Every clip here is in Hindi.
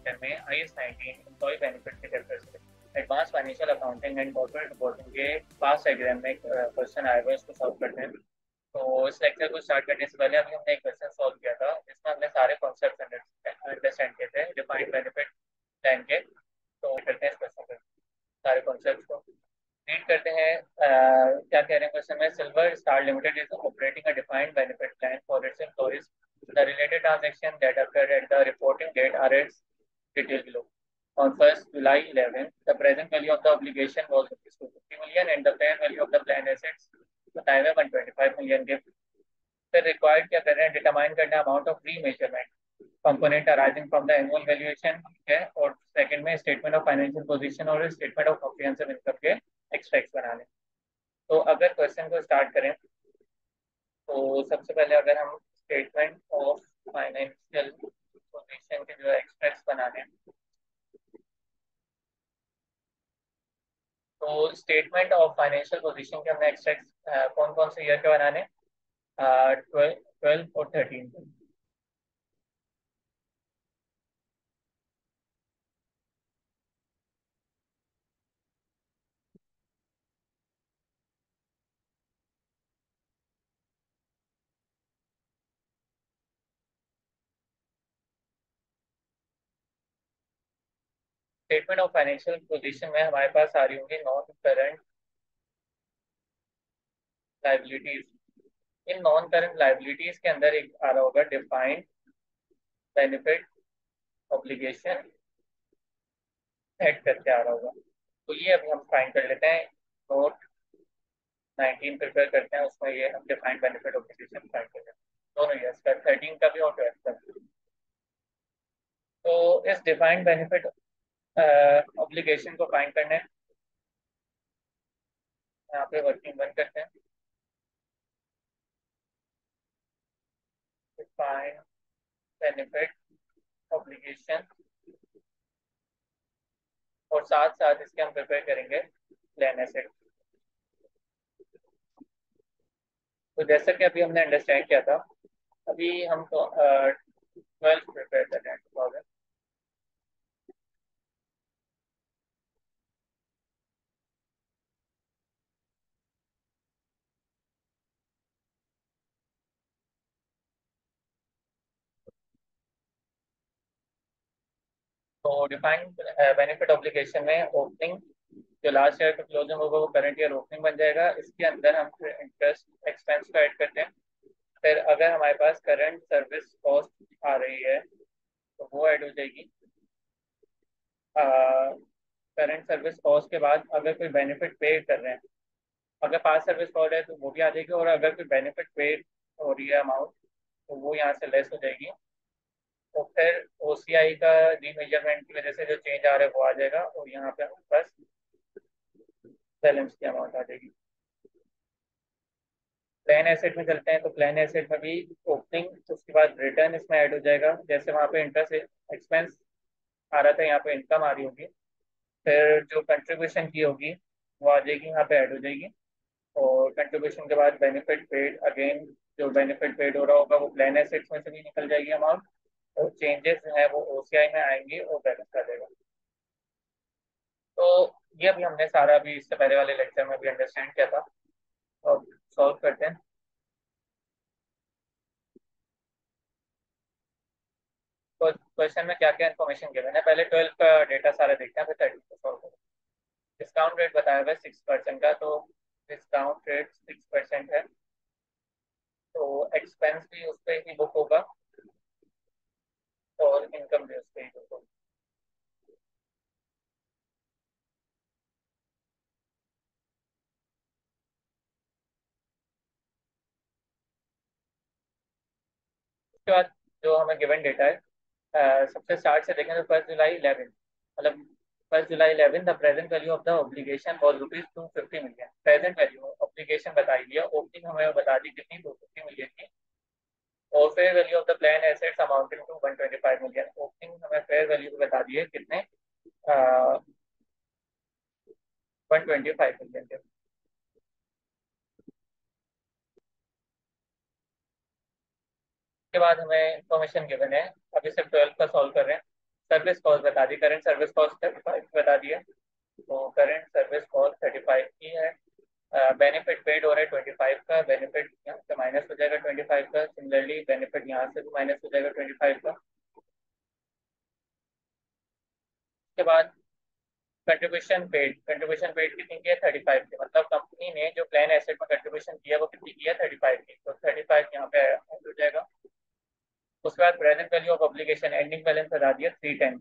लेक्चर में IS-19 एम्प्लॉय बेनिफिट के चैप्टर से advance financial accounting and corporate reporting के पास एग्जाम में क्वेश्चन आया हुआ है, इसको सॉल्व करते हैं। तो इस लेक्चर को स्टार्ट करने से पहले अभी हमने एक क्वेश्चन सॉल्व किया था जिसमें हमने सारे कॉन्सेप्ट अंडरस्टैंड किए थे डिफाइंड बेनिफिट प्लान के। तो करते हैं इस क्वेश्चन पर सारे कॉन्सेप्ट को रीड करते हैं। क्या कह रहे हैं क्वेश्चन में? Silver star limited is operating a defined benefit plan for its employees. The related transaction that occurred at the reporting date are as detailed below. On 1st July 11, the present value of the obligation was rupees 250 million and the fair value of the plan assets बताए हुए 125 million के। फिर रिक्वायर्ड क्या कर रहे हैं? डिटरमाइन करना amount of remeasurement component arising from the annual valuation, ठीक है। और सेकंड में स्टेटमेंट ऑफ फाइनेंशियल पोजीशन और स्टेटमेंट ऑफ कॉम्प्रिहेंसिव इनकम के एक्सट्रैक्ट्स बनाने। तो अगर क्वेश्चन को स्टार्ट करें तो सबसे पहले अगर हम स्टेटमेंट ऑफ फाइनेंशियल पोजीशन के जो एक्सट्रैक्ट्स बनाने हैं, तो स्टेटमेंट ऑफ फाइनेंशियल पोजीशन के हमने एक्सट्रैक्ट्स कौन कौन से ईयर के बनाने? 12 और 13। स्टेटमेंट ऑफ फाइनेंशियल पोजीशन में हमारे पास आ रही होंगी non current liabilities. In non current liabilities के अंदर एक आ रहा होगा डिफाइंड बेनिफिट ऑब्लिगेशन ऐड करके आ रहा होगा। तो ये अभी हम फाइंड कर लेते हैं। नोट 19 प्रिपेयर करते हैं, उसमें ये हम डिफाइंड बेनिफिट ऑब्लिगेशन फाइंड कर लेते हैं दोनों ईयर्स का, 13 का भी और 12 का भी। तो इस डिफाइंड बेनिफिट ऑब्लिगेशन को फाइंड करने यहाँ पे वर्किंग बंद करते हैं। डिफाइंड बेनिफिट ऑब्लिगेशन और साथ साथ इसके हम प्रिपेयर करेंगे प्लान एसेट। तो जैसा कि अभी हमने अंडरस्टैंड किया था, अभी हम तो 12 प्रिपेयर कर रहे हैं 2000। तो डिफाइंड बेनिफिट ऑब्लिगेशन में ओपनिंग जो लास्ट ईयर का क्लोजिंग होगा वो करंट ईयर ओपनिंग बन जाएगा। इसके अंदर हम फिर इंटरेस्ट एक्सपेंस को ऐड करते हैं। फिर अगर हमारे पास करंट सर्विस कॉस्ट आ रही है तो वो ऐड हो जाएगी। करंट सर्विस कॉस्ट के बाद अगर कोई बेनिफिट पे कर रहे हैं, अगर पास सर्विस कॉस्ट है तो वो भी आ जाएगी, और अगर कोई बेनिफिट पे हो रही है अमाउंट तो वो यहाँ से लेस हो जाएगी। तो फिर OCI का रीमेजरमेंट की वजह से जो चेंज आ रहा है वो आ जाएगा, और यहाँ पे हमारे पास बैलेंस की अमाउंट आ जाएगी। प्लान एसेट में चलते हैं, तो प्लान एसेट में भी ओपनिंग उसके बाद रिटर्न इसमें ऐड हो जाएगा। जैसे वहाँ पे इंटरेस्ट एक्सपेंस आ रहा था, यहाँ पे इनकम आ रही होगी। फिर जो कंट्रीब्यूशन की होगी वो आ जाएगी, यहाँ पे ऐड हो जाएगी। और कंट्रीब्यूशन के बाद बेनिफिट पेड, अगेन जो बेनिफिट पेड हो रहा होगा वो प्लान एसेट्स में से भी निकल जाएगी अमाउंट, और चेंजेस हैं वो OCI में आएंगे और बैलेंस आ जाएगा। तो ये अभी हमने सारा भी इससे पहले वाले लेक्चर में भी अंडरस्टैंड किया था। और सॉल्व करते हैं। तो क्वेश्चन में क्या क्या इन्फॉर्मेशन गिवन है, पहले 12 का डेटा सारा देखते हैं फिर 13 को सॉल्व करें। डिस्काउंट रेट बताया हुआ है 6% का, तो डिस्काउंट रेट 6% है। तो एक्सपेंस भी उस पर ही बुक होगा और इनकम भी उस पर ही बुक होगी। उसके बाद जो हमें गिवन डेटा है, सबसे स्टार्ट से देखें तो 1 जुलाई 11, मतलब 1 जुलाई 11 the present value of the obligation was ₹250 million. Present value obligation बताई गई है, ओपनिंग हमें बता दी कितनी, 250 मिलियन की। और fair value of the plan assets amounting to 125 million. Opening हमें फेयर वैल्यू बता दी है कितने, 125 मिलियन के। उसके बाद हमें इंफॉर्मेशन गिवन है, अभी सिर्फ 12 का सॉल्व कर रहे हैं। सर्विस कॉस्ट बता दी, करंट सर्विस कॉस्ट 35 बता दिया। तो करंट सर्विस कॉस्ट 35 की है। बेनिफिट पेड हो रहा है 25 का, बेनिफिट यहाँ से माइनस हो जाएगा 25 का। सिमिलरली बेनिफिट यहाँ से भी माइनस हो जाएगा 25 का। उसके बाद कंट्रीब्यूशन पेड कितनी की है? 35 की। मतलब कंपनी ने जो प्लान एसेट में कंट्रीब्यूशन किया वो कितनी की है? 35 की। तो 35 यहाँ पे ऐड हो जाएगा। उसके बाद present value of obligation, ending balance बता दिया 310।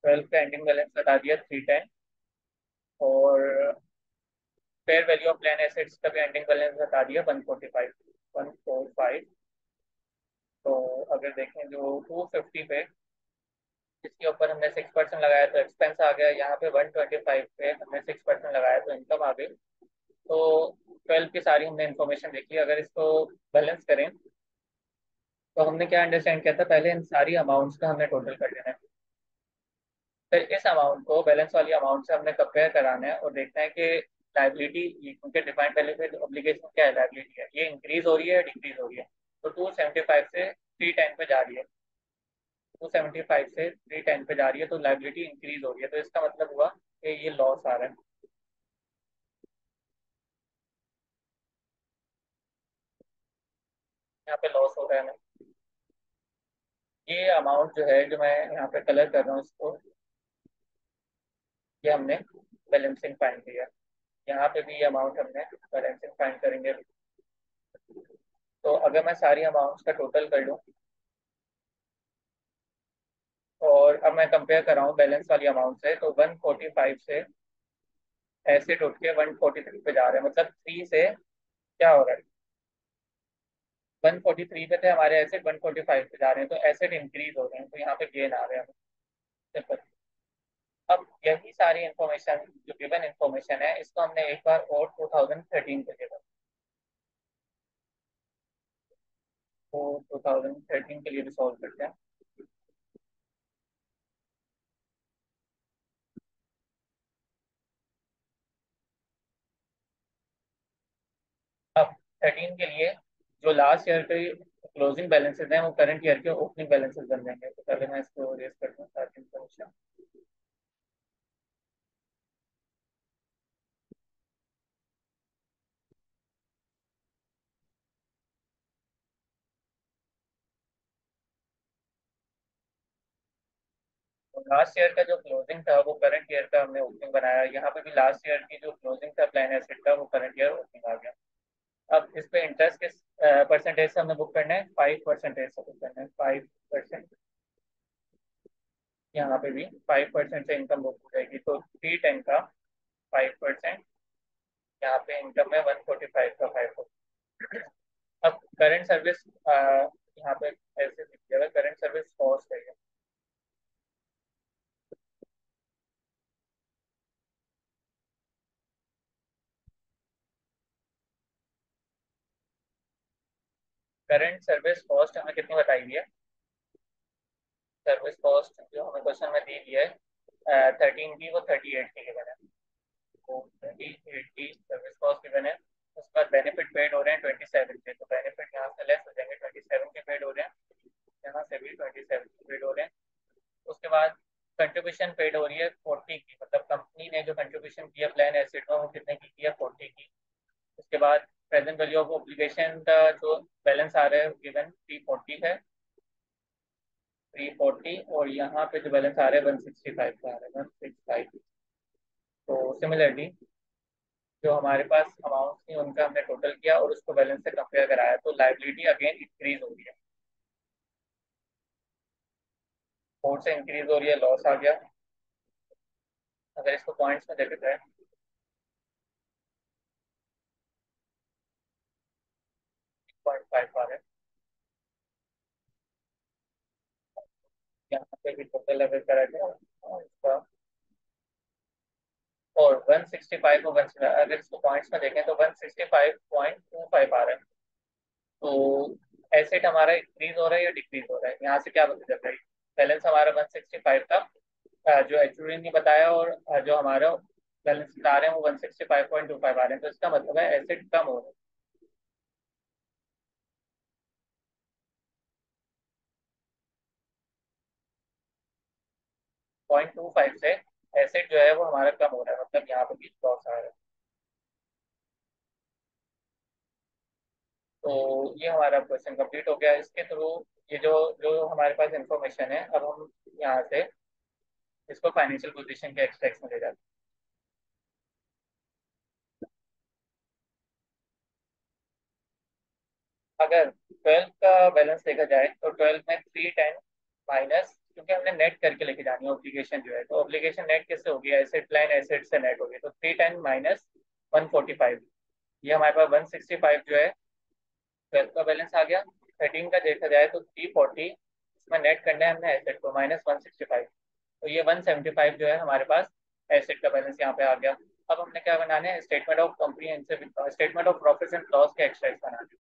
12 का एंडिंग बैलेंस बता दिया 310। और fair value of plan assets का भी एंडिंग बैलेंस बता दिया 145। 145। तो अगर देखें जो 250 पे जिसके ऊपर हमने 6% लगाया तो एक्सपेंस आ गया। यहाँ पे 125 पे हमने 6% लगाया तो इनकम आ गई। तो 12 की सारी हमने इन्फॉर्मेशन देखी। अगर इसको बैलेंस करें तो हमने क्या अंडरस्टैंड किया था? पहले इन सारी अमाउंट्स का हमने टोटल कर लेना है। फिर इस अमाउंट को बैलेंस वाली अमाउंट से हमने कंपेयर कराना है और देखना है कि लाइबिलिटी, उनके डिफाइंड बेनिफिट ऑब्लिगेशन क्या है, लाइबिलिटी है, ये इंक्रीज हो रही है या डिक्रीज हो रही है। तो 275 से 310 पे जा रही है। 275 से 310 पे जा रही है तो लाइबिलिटी इंक्रीज हो रही है। तो इसका मतलब हुआ कि ये लॉस आ रहा है। यहाँ पे लॉस हो रहा है ना। ये अमाउंट जो है, जो मैं यहाँ पे कलर कर रहा हूँ इसको, ये हमने बैलेंसिंग फाइंड किया। यहाँ पे भी ये अमाउंट हमने बैलेंसिंग फाइंड करेंगे। तो अगर मैं सारी अमाउंट्स का टोटल कर लूँ और अब मैं कंपेयर कर रहा हूँ बैलेंस वाली अमाउंट से, तो 145 से एसिड उठ के 143 पे जा रहे हैं। मतलब 3 से क्या हो रहा है? 143 पे थे हमारे एसिड, 145 पे जा रहे हैं, तो एसिड इंक्रीज हो रहे हैं, तो यहाँ पे गेन आ रहे हैं। सिंपल। अब यही सारी इंफॉर्मेशन, जो गिवन इंफॉर्मेशन है, इसको हमने एक बार और 2013 पे देखा। तो 2013 के लिए भी सॉल्व करते हैं। अब 13 के लिए जो लास्ट ईयर के क्लोजिंग बैलेंसेस हैं वो करंट ईयर के ओपनिंग बैलेंसेस बन जाएंगे। तो पहले मैं इसको रेस करता हूँ सारी इंफॉर्मेशन। तो लास्ट ईयर का जो क्लोजिंग था वो करंट ईयर का हमने ओपनिंग बनाया। यहाँ पे भी लास्ट ईयर की जो क्लोजिंग था प्लान एसेट का वो करंट ईयर ओपनिंग आ गया। अब इस पे इंटरेस्ट किस परसेंटेज से हमने बुक करना है? 5% से बुक करना है। 5%। यहाँ पे भी 5% से इनकम बुक हो जाएगी। तो 310 का 5%। यहाँ पे इनकम है 145 का 5%। अब करंट सर्विस यहाँ पे ऐसे दिखेगा, करंट सर्विस कॉस्ट है। करंट सर्विस कॉस्ट हमें कितनी बताई गई है? सर्विस कॉस्ट जो हमें क्वेश्चन में दी गई है 13 की, वो 38 की गिवन है। तो 38 की सर्विस कॉस्ट गिवन है। उसके बाद बेनिफिट पेड हो रहे हैं 27 के, तो बेनिफिट यहाँ से लेस हो जाएंगे। 27 के पेड हो रहे हैं, यहाँ से भी 27 के पेड हो रहे हैं। उसके बाद कंट्रीब्यूशन पेड हो रही है 40 की। मतलब कंपनी ने जो कंट्रीब्यूशन किया प्लान एसेट में वो कितने की किया? 40 की। उसके बाद प्रेजेंट वैल्यू ऑफ ऑब्लिगेशन का जो बैलेंस आ रहा है गिवन 340 है। 340। और यहाँ पे जो बैलेंस आ रहा है 165 का आ रहा है, 165। तो सिमिलरली जो हमारे पास अमाउंट थी उनका हमने टोटल किया और उसको बैलेंस से कंपेयर कराया, तो लाइबिलिटी अगेन इंक्रीज हो रही है। 4 से इंक्रीज हो रही है, लॉस आ गया। अगर इसको पॉइंट्स में देखते हैं, 0.5 आ रहा है। यहाँ पे भी टोटल अगर करा जाए इसका, और 165 और 1, अगर इसको पॉइंट्स में देखें तो 165.25 आ रहा है। तो एसेट हमारा इंक्रीज हो रहा है या डिक्रीज हो रहा है? यहाँ से क्या पता चल रहा है? बैलेंस हमारा 165 था, जो एक्चुअली नहीं बताया, और जो हमारा बैलेंस बता रहे हैं वो 165.25 आ रहे हैं। तो इसका मतलब है एसेट कम हो रहा है। 0.25 से एसिड जो है वो हमारा कम हो रहा है, मतलब यहाँ पे भी लॉस आ रहा है। तो ये हमारा क्वेश्चन कंप्लीट हो गया। इसके थ्रू ये जो जो हमारे पास इंफॉर्मेशन है, अब हम यहाँ से इसको फाइनेंशियल पोजीशन के एक्सट्रैक्ट में ले जाते हैं। अगर 12 का बैलेंस देखा जाए तो 12 में 310 माइनस, क्योंकि हमने नेट करके लेके जानी है ऑब्लिगेशन जो है, तो ऑब्लिगेशन नेट कैसे होगी, एसेट प्लान एसेट से नेट होगी, तो 310 माइनस 145, ये हमारे पास 165 जो है 12 का बैलेंस आ गया। 13 का देखा जाए तो 340, इसमें नेट करना है हमने एसेट को, माइनस 165, तो ये 175 जो है हमारे पास एसेट का बैलेंस यहाँ पे आ गया। अब हमने क्या बनाने हैं, statement of comprehensive, statement of profit and loss के एक्सट्रैक्ट बनाने हैं।